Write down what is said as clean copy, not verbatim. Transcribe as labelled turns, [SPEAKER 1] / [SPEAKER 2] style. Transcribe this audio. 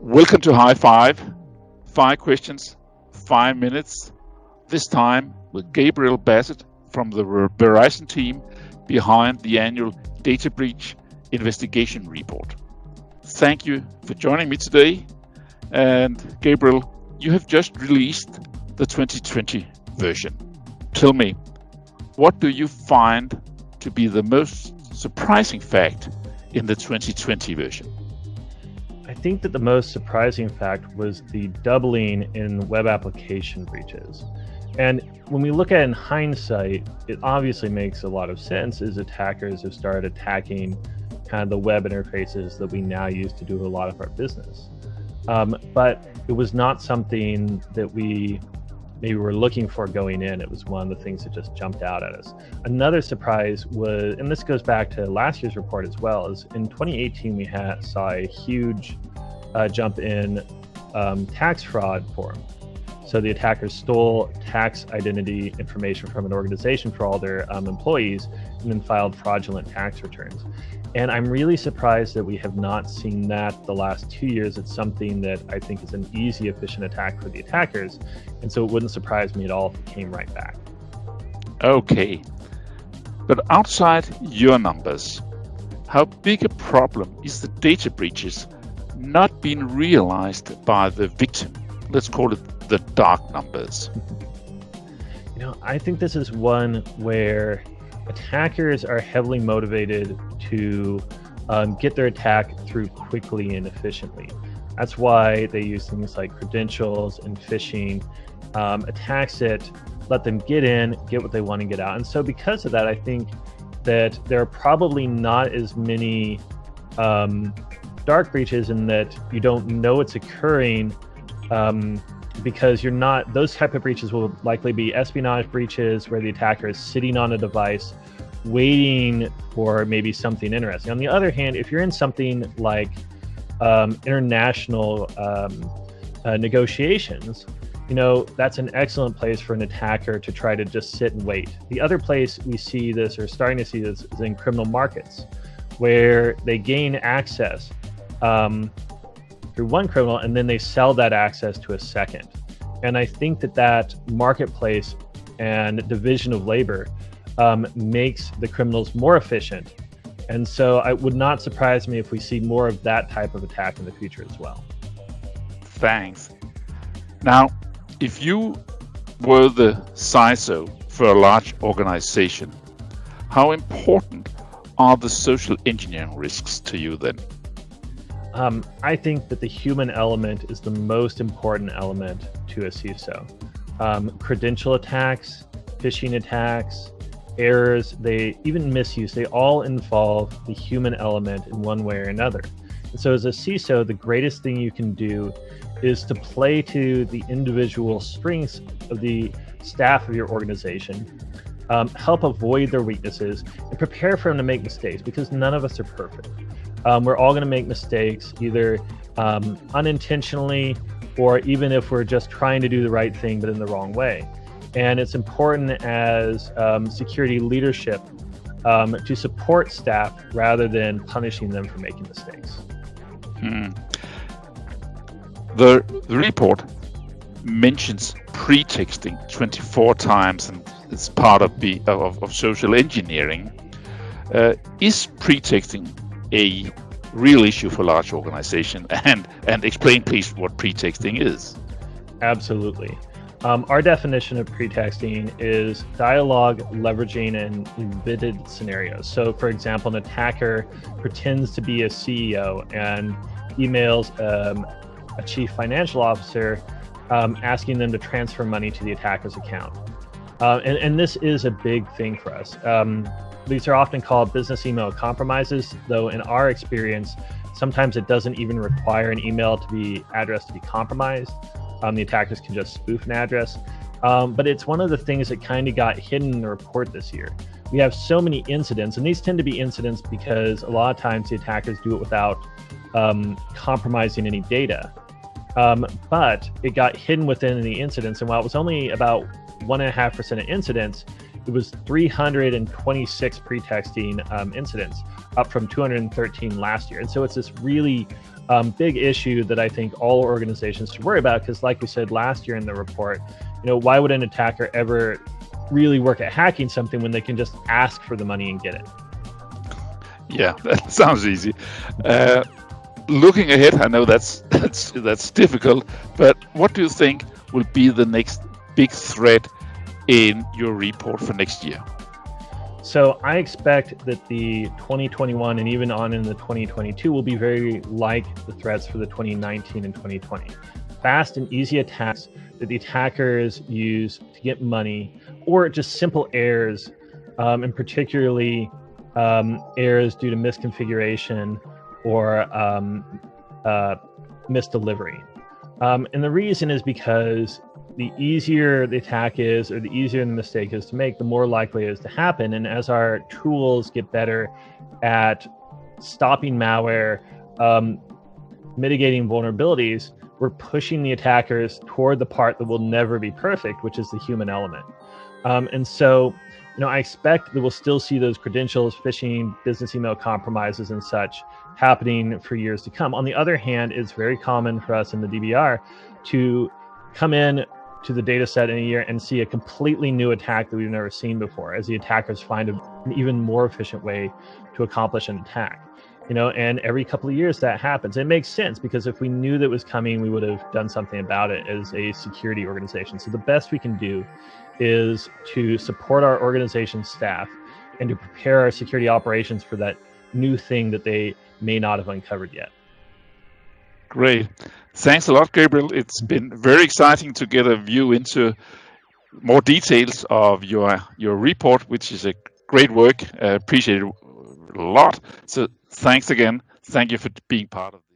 [SPEAKER 1] Welcome to High5. 5 questions, 5 minutes. This time with Gabriel Bassett from the Verizon team behind the annual data breach investigation report. Thank you for joining me today. And Gabriel, you have just released the 2020 version. Tell me, what do you find to be the most surprising fact in the 2020 version?
[SPEAKER 2] I think that the most surprising fact was the doubling in web application breaches. And when we look at it in hindsight, it obviously makes a lot of sense as attackers have started attacking kind of the web interfaces that we now use to do a lot of our business. But it was not something that we maybe were looking for going in. It was one of the things that just jumped out at us. Another surprise was, and this goes back to last year's report as well, is in 2018 we saw a huge jump in tax fraud forms. So the attackers stole tax identity information from an organization for all their employees and then filed fraudulent tax returns. And I'm really surprised that we have not seen that the last 2 years. It's something that I think is an easy, efficient attack for the attackers. And so it wouldn't surprise me at all if it came right back.
[SPEAKER 1] Okay, but outside your numbers, how big a problem is the data breaches not being realized by the victim? Let's call it the dark numbers.
[SPEAKER 2] I think this is one where attackers are heavily motivated to get their attack through quickly and efficiently. That's why they use things like credentials and phishing, attacks that let them get in, get what they want to get out. And so because of that, I think that there are probably not as many dark breaches in that you don't know it's occurring because you're not, those type of breaches will likely be espionage breaches where the attacker is sitting on a device waiting for maybe something interesting. On the other hand, if you're in something like international negotiations, that's an excellent place for an attacker to try to just sit and wait. The other place we see this, or starting to see this, is in criminal markets, where they gain access through one criminal and then they sell that access to a second. And I think that marketplace and division of labor makes the criminals more efficient. And so it would not surprise me if we see more of that type of attack in the future as well.
[SPEAKER 1] Thanks. Now, if you were the CISO for a large organization, how important are the social engineering risks to you then?
[SPEAKER 2] I think that the human element is the most important element to a CISO. Credential attacks, phishing attacks, errors, even misuse, they all involve the human element in one way or another. And so as a CISO, the greatest thing you can do is to play to the individual strengths of the staff of your organization, help avoid their weaknesses, and prepare for them to make mistakes, because none of us are perfect. We're all going to make mistakes, either unintentionally or even if we're just trying to do the right thing but in the wrong way. And it's important as security leadership to support staff rather than punishing them for making mistakes.
[SPEAKER 1] The report mentions pretexting 24 times, and it's part of social engineering. Is pretexting a real issue for large organizations? And explain, please, what pretexting is.
[SPEAKER 2] Absolutely. Our definition of pretexting is dialogue leveraging an embedded scenarios. So, for example, an attacker pretends to be a CEO and emails a chief financial officer asking them to transfer money to the attacker's account. And this is a big thing for us. These are often called business email compromises, though in our experience, sometimes it doesn't even require an email to be addressed to be compromised. The attackers can just spoof an address. But it's one of the things that kind of got hidden in the report this year. We have so many incidents, and these tend to be incidents because a lot of times the attackers do it without compromising any data. But it got hidden within the incidents, and while it was only about 1.5% of incidents, it was 326 pretexting incidents, up from 213 last year. And so it's this really big issue that I think all organizations should worry about, because like we said last year in the report, why would an attacker ever really work at hacking something when they can just ask for the money and get it?
[SPEAKER 1] Yeah, that sounds easy. Looking ahead, I know that's difficult, but what do you think will be the next big threat in your report for next year?
[SPEAKER 2] So I expect that the 2021 and even on in the 2022 will be very like the threats for the 2019 and 2020. Fast and easy attacks that the attackers use to get money, or just simple errors, and particularly errors due to misconfiguration or misdelivery. And the reason is because the easier the attack is, or the easier the mistake is to make, the more likely it is to happen. And as our tools get better at stopping malware, mitigating vulnerabilities, we're pushing the attackers toward the part that will never be perfect, which is the human element. And so, I expect that we'll still see those credentials, phishing, business email compromises, and such happening for years to come. On the other hand, it's very common for us in the DBR to come in to the data set in a year and see a completely new attack that we've never seen before, as the attackers find an even more efficient way to accomplish an attack. And every couple of years that happens. It makes sense, because if we knew that was coming, we would have done something about it as a security organization. So the best we can do is to support our organization staff and to prepare our security operations for that new thing that they may not have uncovered yet.
[SPEAKER 1] Great. Thanks a lot, Gabriel. It's been very exciting to get a view into more details of your report, which is a great work. Appreciate it a lot. So thanks again. Thank you for being part of this.